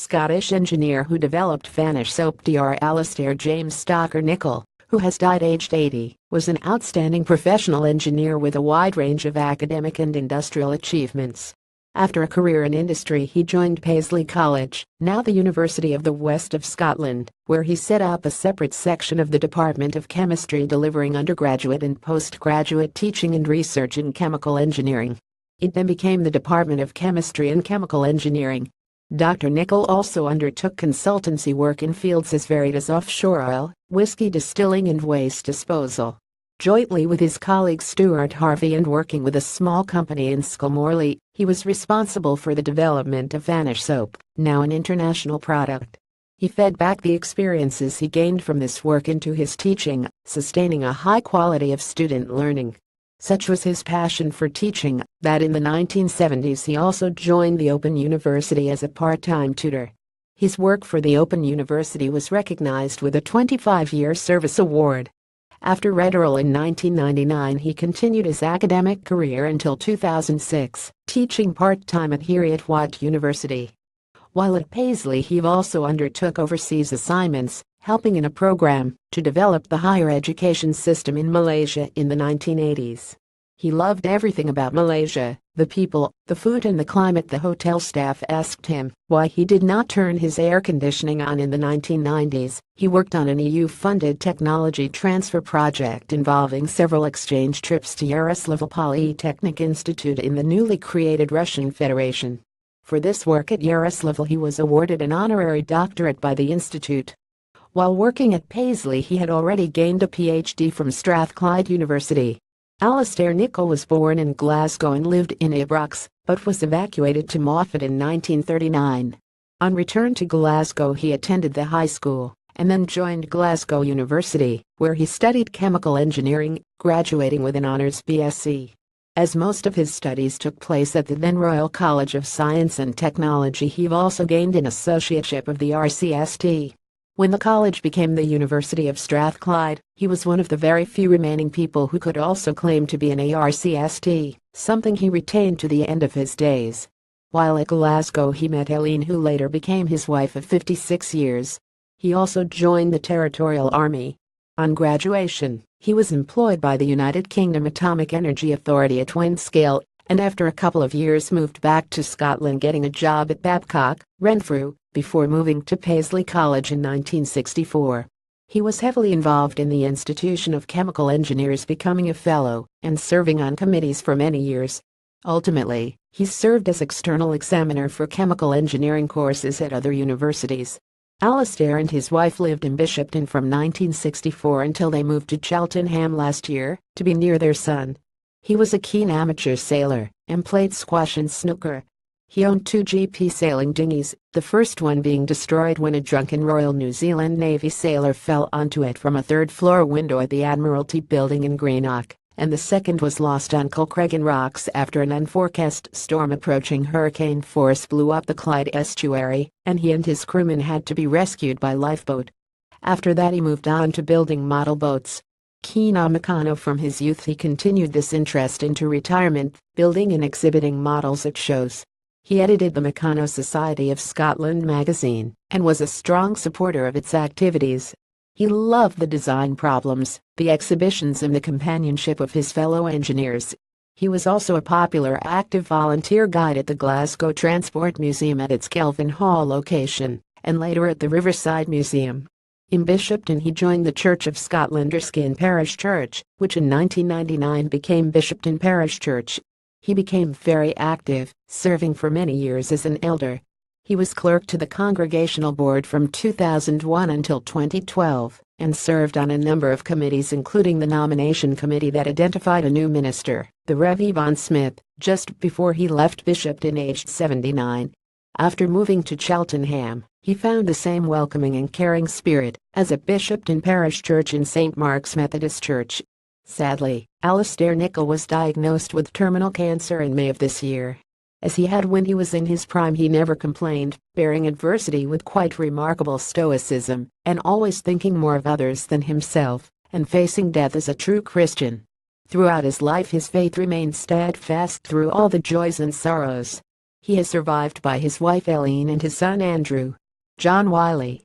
Scottish engineer who developed Vanish soap. Dr. Alistair James Stocker Nicoll, who has died aged 80, was an outstanding professional engineer with a wide range of academic and industrial achievements. After a career in industry, he joined Paisley College, now the University of the West of Scotland, where he set up a separate section of the Department of Chemistry delivering undergraduate and postgraduate teaching and research in chemical engineering. It then became the Department of Chemistry and Chemical Engineering. Dr. Nicoll also undertook consultancy work in fields as varied as offshore oil, whiskey distilling and waste disposal. Jointly with his colleague Stuart Harvey and working with a small company in Skelmorley, he was responsible for the development of Vanish soap, now an international product. He fed back the experiences he gained from this work into his teaching, sustaining a high quality of student learning. Such was his passion for teaching that in the 1970s he also joined the Open University as a part-time tutor. His work for the Open University was recognized with a 25-year service award. After Redderall in 1999, he continued his academic career until 2006, teaching part-time at Heriot-Watt University. While at Paisley, he also undertook overseas assignments, helping in a program to develop the higher education system in Malaysia in the 1980s. He loved everything about Malaysia, the people, the food and the climate. The hotel staff asked him why he did not turn his air conditioning on in the 1990s. He worked on an EU-funded technology transfer project involving several exchange trips to Yaroslavl Polytechnic Institute in the newly created Russian Federation. For this work at Yaroslavl, he was awarded an honorary doctorate by the institute. While working at Paisley, he had already gained a PhD from Strathclyde University. Alistair Nicoll was born in Glasgow and lived in Ibrox, but was evacuated to Moffat in 1939. On return to Glasgow, he attended the high school, and then joined Glasgow University, where he studied chemical engineering, graduating with an honours BSc. As most of his studies took place at the then Royal College of Science and Technology, he also gained an associateship of the RCST. When the college became the University of Strathclyde, he was one of the very few remaining people who could also claim to be an ARCST, something he retained to the end of his days. While at Glasgow, he met Eileen, who later became his wife of 56 years. He also joined the Territorial Army. On graduation, he was employed by the United Kingdom Atomic Energy Authority at Windscale, and after a couple of years moved back to Scotland, getting a job at Babcock, Renfrew, before moving to Paisley College in 1964. He was heavily involved in the Institution of Chemical Engineers, becoming a fellow and serving on committees for many years. Ultimately, he served as external examiner for chemical engineering courses at other universities. Alistair and his wife lived in Bishopton from 1964 until they moved to Cheltenham last year to be near their son. He was a keen amateur sailor and played squash and snooker. He owned 2 GP sailing dinghies, the first one being destroyed when a drunken Royal New Zealand Navy sailor fell onto it from a third-floor window at the Admiralty Building in Greenock, and the second was lost on Kilcreggan Rocks after an unforecast storm approaching hurricane force blew up the Clyde estuary, and he and his crewmen had to be rescued by lifeboat. After that, he moved on to building model boats. Keen on Meccano from his youth, he continued this interest into retirement, building and exhibiting models at shows. He edited the Meccano Society of Scotland magazine and was a strong supporter of its activities. He loved the design problems, the exhibitions and the companionship of his fellow engineers. He was also a popular active volunteer guide at the Glasgow Transport Museum at its Kelvin Hall location, and later at the Riverside Museum. In Bishopton, he joined the Church of Scotland Erskine Parish Church, which in 1999 became Bishopton Parish Church. He became very active, serving for many years as an elder. He was clerk to the Congregational Board from 2001 until 2012, and served on a number of committees, including the nomination committee that identified a new minister, the Rev. Yvonne Smith, just before he left Bishopton aged 79. After moving to Cheltenham, he found the same welcoming and caring spirit as at Bishopton Parish Church and St. Mark's Methodist Church. Sadly, Alistair Nicoll was diagnosed with terminal cancer in May of this year. As he had when he was in his prime, he never complained, bearing adversity with quite remarkable stoicism, and always thinking more of others than himself, and facing death as a true Christian. Throughout his life, his faith remained steadfast through all the joys and sorrows. He is survived by his wife Eileen and his son Andrew. John Wiley,